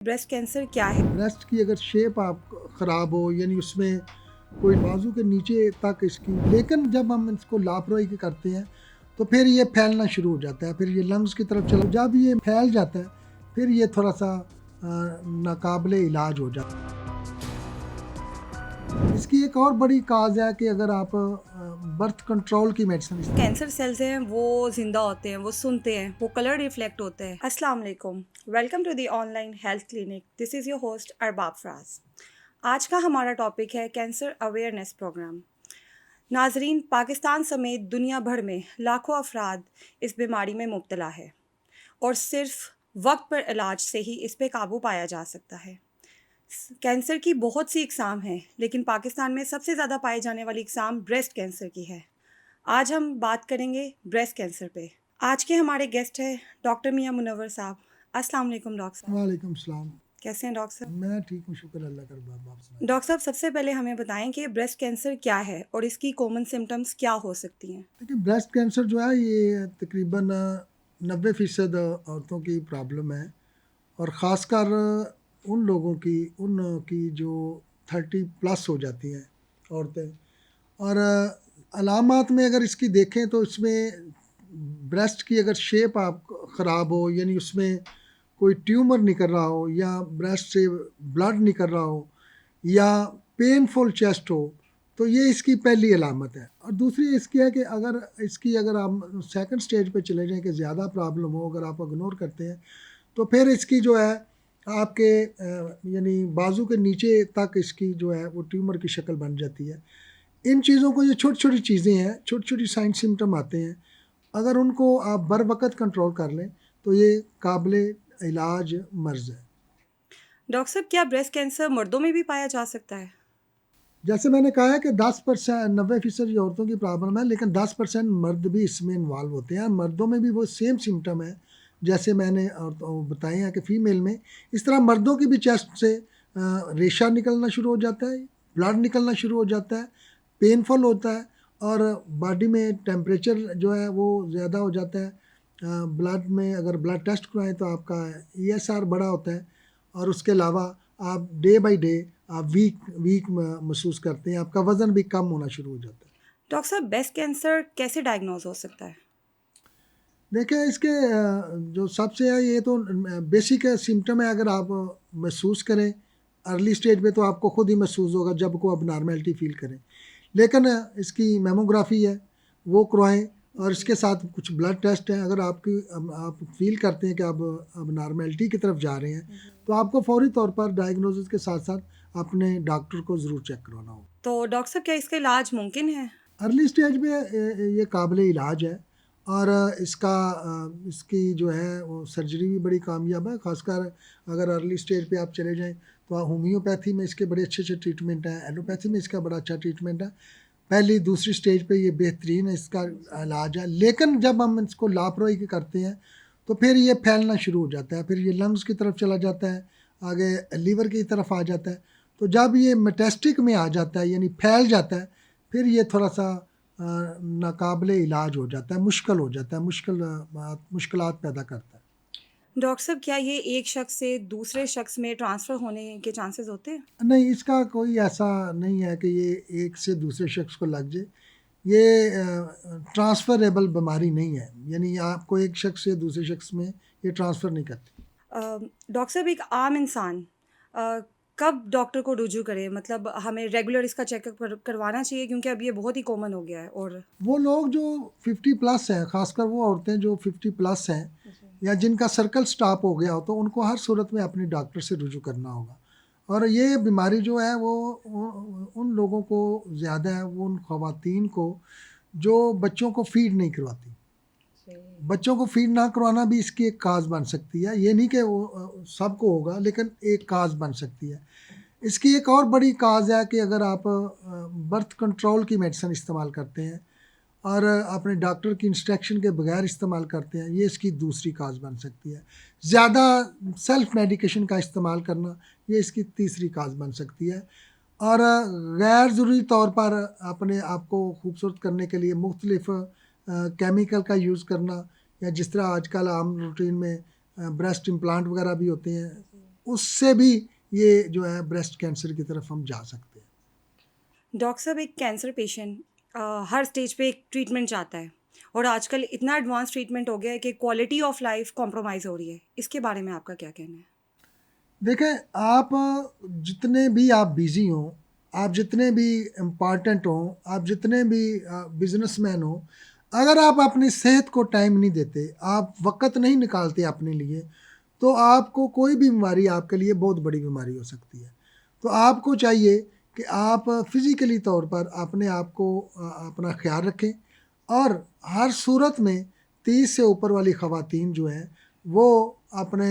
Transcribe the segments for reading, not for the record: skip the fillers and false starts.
Breast cancer क्या है? Breast की अगर शेप आप ख़राब हो यानी उसमें कोई बाजू के नीचे तक इसकी, लेकिन जब हम इसको लापरवाही के करते हैं तो फिर ये फैलना शुरू हो जाता है, फिर ये लंग्स की तरफ चला, जब ये फैल जाता है फिर ये थोड़ा सा नाकाबिले इलाज हो जाता है। इसकी एक और बड़ी काज है कि अगर आप बर्थ कंट्रोल की मेडिसिन कैंसर सेल्स हैं वो जिंदा होते हैं, वो सुनते हैं, वो कलर रिफ्लेक्ट होता है। अस्सलाम वालेकुम, welcome to the online health clinic. This is your host Arbab Faraz. आज का हमारा टॉपिक है कैंसर अवेयरनेस प्रोग्राम। नाजरीन, पाकिस्तान समेत दुनिया भर में लाखों अफराद इस बीमारी में मुब्तला है और सिर्फ वक्त पर इलाज से ही इस पे काबू पाया जा सकता है। कैंसर की बहुत सी इकसाम हैं, लेकिन पाकिस्तान में सबसे ज़्यादा पाई जाने वाली इकसाम ब्रेस्ट कैंसर की है। आज हम बात करेंगे ब्रेस्ट कैंसर पे। आज के हमारे गेस्ट हैं डॉक्टर मियां मुनव्वर साहब। अस्सलाम वालेकुम डॉक्टर साहब। वालेकुम सलाम। कैसे हैं डॉक्टर साहब? मैं ठीक हूँ, शुक्र अल्लाह का। बाबा आप सुनाइए। डॉक्टर साहब, सबसे पहले हमें बताएं कि ब्रेस्ट कैंसर क्या है और इसकी कॉमन सिम्टम्स क्या हो सकती हैं। देखिए, ब्रेस्ट कैंसर जो है ये तकरीबन 90% औरतों की प्रॉब्लम है, और ख़ासकर उन की जो 30+ हो जाती हैं औरतें। और अलामात में अगर इसकी देखें तो इसमें ब्रेस्ट की अगर शेप आप ख़राब हो यानी उसमें कोई ट्यूमर निकल रहा हो, या ब्रेस्ट से ब्लड निकल रहा हो, या पेनफुल चेस्ट हो, तो ये इसकी पहली अलामत है। और दूसरी इसकी है कि अगर आप सेकंड स्टेज पे चले जाएं कि ज़्यादा प्रॉब्लम हो, अगर आप इग्नोर करते हैं तो फिर इसकी जो है आपके यानी बाजू के नीचे तक इसकी जो है वो ट्यूमर की शक्ल बन जाती है। इन चीज़ों को, ये छोटी छोटी चीज़ें हैं, छोटी छोटी साइन सिम्टम आते हैं, अगर उनको आप बर वक़्त कंट्रोल कर लें तो ये काबिल इलाज मर्ज़ है। डॉक्टर साहब, क्या ब्रेस्ट कैंसर मर्दों में भी पाया जा सकता है? जैसे मैंने कहा है कि 10% 90% औरतों की प्रॉब्लम है, लेकिन 10% मर्द भी इसमें इन्वॉल्व होते हैं। मर्दों में भी वो सेम सिम्टम है जैसे मैंने बताए हैं कि फ़ीमेल में। इस तरह मर्दों की भी चेस्ट से रेशा निकलना शुरू हो जाता है, ब्लड निकलना शुरू हो जाता है, पेनफुल होता है, और बॉडी में टेम्परेचर जो है वो ज़्यादा हो जाता है। ब्लड में अगर ब्लड टेस्ट कराएं तो आपका ESR बड़ा होता है, और उसके अलावा आप डे बाय डे आप वीक वीक महसूस करते हैं, आपका वज़न भी कम होना शुरू हो जाता है। डॉक्टर साहब, ब्रेस्ट कैंसर कैसे डायग्नोज हो सकता है? देखिए, इसके जो सबसे है ये तो बेसिक सिम्टम है, अगर आप महसूस करें अर्ली स्टेज पे तो आपको खुद ही महसूस होगा जब को अब नॉर्मेलिटी फ़ील करें। लेकिन इसकी मेमोग्राफी है वो करवाएं, और इसके साथ कुछ ब्लड टेस्ट हैं। अगर आप फ़ील करते हैं कि अब नॉर्मेलिटी की तरफ जा रहे हैं तो आपको फ़ौरी तौर पर डायग्नोसिस के साथ साथ अपने डॉक्टर को ज़रूर चेक करवाना होगा। तो डॉक्टर साहब, क्या इसका इलाज मुमकिन है? अर्ली स्टेज में ये काबिल इलाज है, और इसकी जो है वो सर्जरी भी बड़ी कामयाब है। ख़ासकर अगर अर्ली स्टेज पे आप चले जाएं तो होम्योपैथी में इसके बड़े अच्छे अच्छे ट्रीटमेंट हैं, एलोपैथी में इसका बड़ा अच्छा ट्रीटमेंट है। पहली दूसरी स्टेज पे ये बेहतरीन है, इसका इलाज है। लेकिन जब हम इसको लापरवाही के करते हैं तो फिर ये फैलना शुरू हो जाता है, फिर ये लंग्स की तरफ चला जाता है, आगे लीवर की तरफ आ जाता है। तो जब ये मेटास्टिक में आ जाता है यानी फैल जाता है, फिर ये थोड़ा सा नाकाबिले इलाज हो जाता है, मुश्किल हो जाता है, मुश्किलात पैदा करता है। डॉक्टर साहब, क्या ये एक शख्स से दूसरे शख्स में ट्रांसफ़र होने के चांसेस होते हैं? नहीं, इसका कोई ऐसा नहीं है कि ये एक से दूसरे शख्स को लग जाए। ये ट्रांसफ़रेबल बीमारी नहीं है, यानी आपको एक शख्स से दूसरे शख्स में ये ट्रांसफ़र नहीं करती। डॉक्टर साहब, एक आम इंसान अ, कब डॉक्टर को रुजू करे? मतलब हमें रेगुलर इसका चेकअप करवाना चाहिए, क्योंकि अब ये बहुत ही कॉमन हो गया है। और वो लोग जो 50+ हैं, ख़ासकर वो औरतें जो 50+ हैं या जिनका सर्कल स्टॉप हो गया हो, तो उनको हर सूरत में अपने डॉक्टर से रुजू करना होगा। और ये बीमारी जो है वो उन लोगों को ज़्यादा है, वो उन ख़वातीन को जो बच्चों को फ़ीड नहीं करवाती। बच्चों को फ़ीड ना करवाना भी इसकी एक काज़ बन सकती है। ये नहीं कि वो सबको होगा, लेकिन एक काज़ बन सकती है। इसकी एक और बड़ी काज़ है कि अगर आप बर्थ कंट्रोल की मेडिसिन इस्तेमाल करते हैं और अपने डॉक्टर की इंस्ट्रक्शन के बगैर इस्तेमाल करते हैं, ये इसकी दूसरी काज़ बन सकती है। ज़्यादा सेल्फ मेडिकेशन का इस्तेमाल करना, ये इसकी तीसरी काज़ बन सकती है। और गैर ज़रूरी तौर पर अपने आप को खूबसूरत करने के लिए मुख्तलिफ़ केमिकल का यूज़ करना, या जिस तरह आजकल आम रूटीन में ब्रेस्ट इम्प्लांट वगैरह भी होते हैं, उससे भी ये जो है ब्रेस्ट कैंसर की तरफ हम जा सकते हैं। डॉक्टर साहब, एक कैंसर पेशेंट हर स्टेज पे एक ट्रीटमेंट चाहता है और आजकल इतना एडवांस ट्रीटमेंट हो गया है कि क्वालिटी ऑफ लाइफ कॉम्प्रोमाइज़ हो रही है। इसके बारे में आपका क्या कहना है? देखें, आप जितने भी आप बिज़ी हों, आप जितने भी इम्पॉर्टेंट हों, आप जितने भी बिजनेसमैन हों, अगर आप अपनी सेहत को टाइम नहीं देते, आप वक़्त नहीं निकालते अपने लिए, तो आपको कोई भी बीमारी आपके लिए बहुत बड़ी बीमारी हो सकती है। तो आपको चाहिए कि आप फिज़िकली तौर पर अपने आप को अपना ख़्याल रखें, और हर सूरत में 30 से ऊपर वाली ख़वातीन जो हैं, वो अपने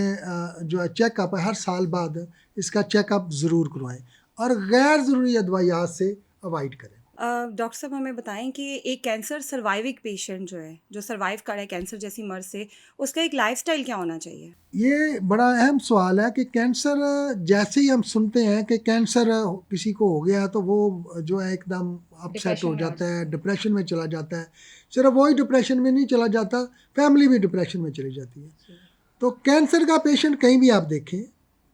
जो है चेकअप हर साल बाद इसका चेकअप ज़रूर करवाएं, और गैर ज़रूरी अदवायात से अवॉइड करें। डॉक्टर साहब, हमें बताएं कि एक कैंसर सर्वाइविंग पेशेंट जो है, जो सर्वाइव कर रहा है कैंसर जैसी मर्ज से, उसका एक लाइफस्टाइल क्या होना चाहिए? ये बड़ा अहम सवाल है कि कैंसर, जैसे ही हम सुनते हैं कि कैंसर किसी को हो गया, तो वो जो है एकदम अपसेट डिप्रेशन हो में आ जाता जाता है, है। डिप्रेशन में चला जाता है। सिर्फ वही डिप्रेशन में नहीं चला जाता, फैमिली भी डिप्रेशन में चली जाती है। जी। तो कैंसर का पेशेंट कहीं भी आप देखें,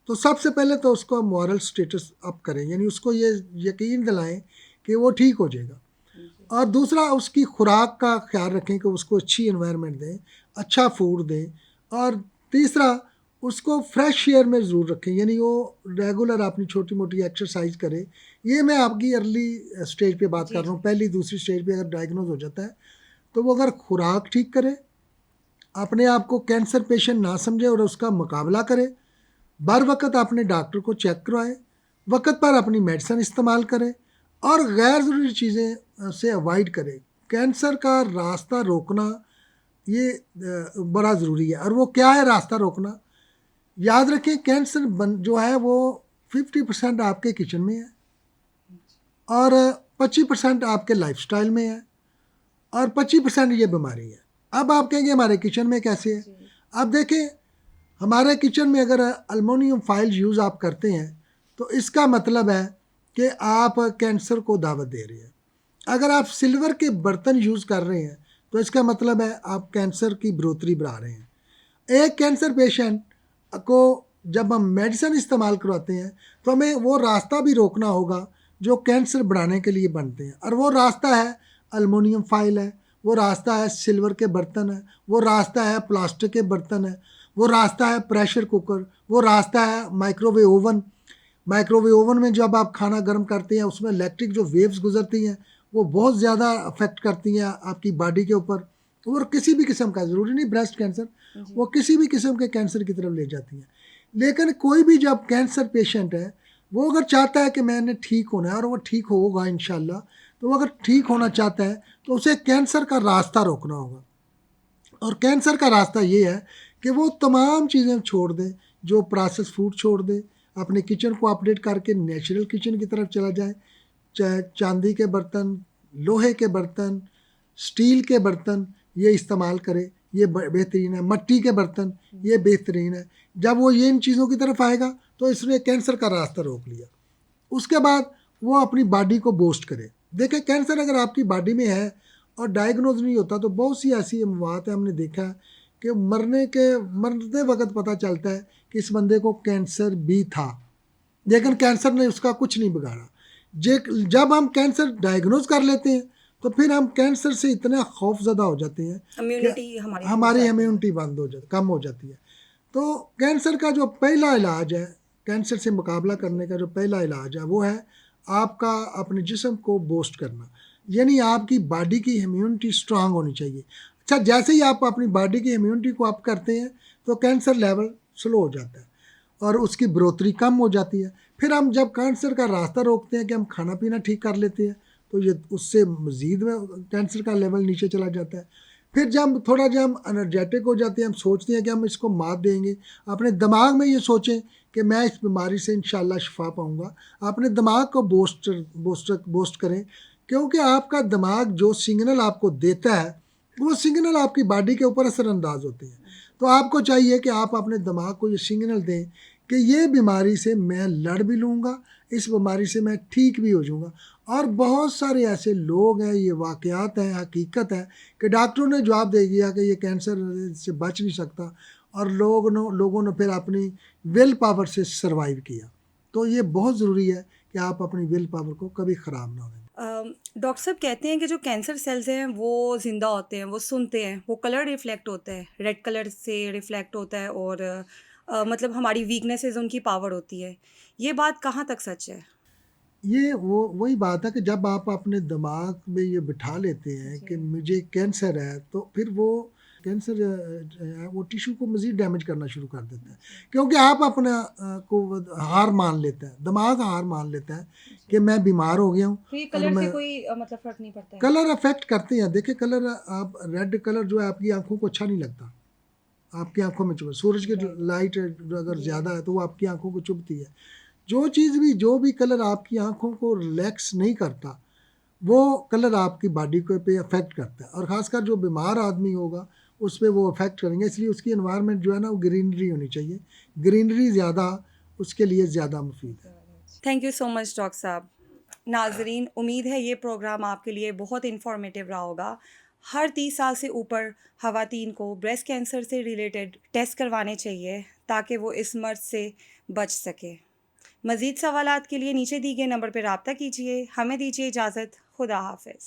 तो सबसे पहले तो उसको मॉरल स्टेटस अप करें, यानी उसको ये यकीन दिलाएं कि वो ठीक हो जाएगा। जी। और दूसरा, उसकी खुराक का ख्याल रखें कि उसको अच्छी एनवायरनमेंट दें, अच्छा फूड दें। और तीसरा, उसको फ्रेश एयर में ज़रूर रखें, यानी वो रेगुलर अपनी छोटी मोटी एक्सरसाइज करे। ये मैं आपकी अर्ली स्टेज पे बात जी। कर रहा हूँ, जी। पहली दूसरी स्टेज पे अगर डायग्नोज हो जाता है, तो वो अगर खुराक ठीक करे, अपने आप को कैंसर पेशेंट ना समझे और उसका मुकाबला करे, बर वक़्त अपने डॉक्टर को चेक करवाए, वक़्त पर अपनी मेडिसिन इस्तेमाल करें, और गैर ज़रूरी चीज़ें से अवॉइड करें। कैंसर का रास्ता रोकना ये बड़ा ज़रूरी है। और वो क्या है रास्ता रोकना? याद रखें, कैंसर जो है वो 50% आपके किचन में है, और 25% आपके लाइफस्टाइल में है, और 25% ये बीमारी है। अब आप कहेंगे हमारे किचन में कैसे है? जी। आप देखें, हमारे किचन में अगर अल्मुनियम फाइल यूज़ आप करते हैं, तो इसका मतलब है कि आप कैंसर को दावत दे रहे हैं। अगर आप सिल्वर के बर्तन यूज़ कर रहे हैं, तो इसका मतलब है आप कैंसर की बढ़ोतरी बढ़ा रहे हैं। एक कैंसर पेशेंट को जब हम मेडिसिन इस्तेमाल करवाते हैं, तो हमें वो रास्ता भी रोकना होगा जो कैंसर बढ़ाने के लिए बनते हैं, और वो रास्ता है अल्मुनियम फाइल है, वो रास्ता है सिल्वर के बर्तन है, वो रास्ता है प्लास्टिक के बर्तन है, वो रास्ता है प्रेशर कुकर, वो रास्ता है माइक्रोवेव ओवन। माइक्रोवेव ओवन में जब आप खाना गर्म करते हैं, उसमें इलेक्ट्रिक जो वेव्स गुजरती हैं, वो बहुत ज़्यादा अफेक्ट करती हैं आपकी बॉडी के ऊपर, और किसी भी किस्म का, ज़रूरी नहीं ब्रेस्ट कैंसर, जी। वो किसी भी किस्म के कैंसर की तरफ ले जाती हैं। लेकिन कोई भी जब कैंसर पेशेंट है, वो अगर चाहता है कि मैंने ठीक होना है, और वो ठीक होगा इंशाल्लाह, तो वो अगर ठीक होना चाहता है, तो उसे कैंसर का रास्ता रोकना होगा। और कैंसर का रास्ता ये है कि वो तमाम चीज़ें छोड़ दे, जो प्रोसेस फूड छोड़ दे, अपने किचन को अपडेट करके नेचुरल किचन की तरफ चला जाए। चाहे चांदी के बर्तन, लोहे के बर्तन, स्टील के बर्तन ये इस्तेमाल करे, ये बेहतरीन है। मिट्टी के बर्तन ये बेहतरीन है। जब वो ये इन चीज़ों की तरफ आएगा, तो इसने कैंसर का रास्ता रोक लिया। उसके बाद वो अपनी बॉडी को बूस्ट करे। देखें, कैंसर अगर आपकी बॉडी में है और डायग्नोज नहीं होता, तो बहुत सी ऐसी अमवात है, हमने देखा है कि मरते वक्त पता चलता है कि इस बंदे को कैंसर भी था, लेकिन कैंसर ने उसका कुछ नहीं बिगाड़ा। जब हम कैंसर डायग्नोज कर लेते हैं, तो फिर हम कैंसर से इतना खौफजदा हो जाते हैं कि इम्यूनिटी हमारी टूट हमारी जाती है। इम्यूनिटी बंद हो जाती, कम हो जाती है। तो कैंसर का जो पहला इलाज है, कैंसर से मुकाबला करने का जो पहला इलाज है, वो है आपका अपने जिस्म को बूस्ट करना, यानी आपकी बॉडी की इम्यूनिटी स्ट्रांग होनी चाहिए। अच्छा, जैसे ही आप अपनी बॉडी की इम्यूनिटी को अप करते हैं, तो कैंसर लेवल स्लो हो जाता है और उसकी बढ़ोतरी कम हो जाती है। फिर हम जब कैंसर का रास्ता रोकते हैं कि हम खाना पीना ठीक कर लेते हैं, तो ये उससे मज़ीद कैंसर का लेवल नीचे चला जाता है। फिर जब हम एनर्जेटिक हो जाते हैं, हम सोचते हैं कि हम इसको मात देंगे, अपने दिमाग में ये सोचें कि मैं इस बीमारी से इंशाल्लाह शिफा पाऊँगा। अपने दिमाग को बूस्ट करें, क्योंकि आपका दिमाग जो सिग्नल आपको देता है, वो सिग्नल आपकी बॉडी के ऊपर असरअंदाज होते हैं। तो आपको चाहिए कि आप अपने दिमाग को ये सिग्नल दें कि ये बीमारी से मैं लड़ भी लूँगा, इस बीमारी से मैं ठीक भी हो जाऊँगा। और बहुत सारे ऐसे लोग हैं, ये वाक़यात हैं, हकीकत है, कि डॉक्टरों ने जवाब दे दिया कि ये कैंसर से बच नहीं सकता, और लोगों ने फिर अपनी विल पावर से सरवाइव किया। तो ये बहुत ज़रूरी है कि आप अपनी विल पावर को कभी ख़राब ना होने दें। डॉक्टर साहब कहते हैं कि जो कैंसर सेल्स हैं वो ज़िंदा होते हैं, वो सुनते हैं, वो कलर रिफ्लेक्ट होता है, रेड कलर से रिफ्लेक्ट होता है और मतलब हमारी वीकनेसेस उनकी पावर होती है। ये बात कहाँ तक सच है? ये वही बात है कि जब आप अपने दिमाग में ये बिठा लेते हैं कि जी। मुझे कैंसर है, तो फिर वो कैंसर वो टिश्यू को मज़ीद डैमेज करना शुरू कर देता है। क्योंकि आप अपना को हार मान लेता है, दिमाग हार मान लेता है कि जी। मैं बीमार हो गया हूँ तो ये और कलर से मैं कोई मतलब फ़र्क नहीं पड़ता है? कलर अफ़ेक्ट करते हैं। देखिए कलर आप रेड कलर जो है आपकी आँखों को अच्छा नहीं लगता। आपकी आँखों में चुभ सूरज की जो राइट। लाइट है जो अगर जी। ज़्यादा है तो वो आपकी आँखों को चुभती है। जो भी कलर आपकी आँखों को रिलैक्स नहीं करता, वो कलर आपकी बॉडी को पे अफ़ेक्ट करता है और ख़ासकर जो बीमार आदमी होगा, उस पे वो अफ़ेक्ट करेंगे। इसलिए उसकी एनवायरनमेंट जो है ना वो ग्रीनरी होनी चाहिए। ग्रीनरी ज़्यादा उसके लिए ज़्यादा मुफ़ीद है। Thank you so much doctor साहब। नाज़रीन, उम्मीद है ये प्रोग्राम आपके लिए बहुत इन्फॉर्मेटिव रहा होगा। हर 30 साल से ऊपर ख़वातीन को ब्रेस्ट कैंसर से रिलेटेड टेस्ट करवाने चाहिए ताकि वो इस मर्ज़ से बच सके। मज़ीद सवालात के लिए नीचे दिए गए नंबर पर रब्ता कीजिए। हमें दीजिए इजाज़त। खुदा हाफ़िज़।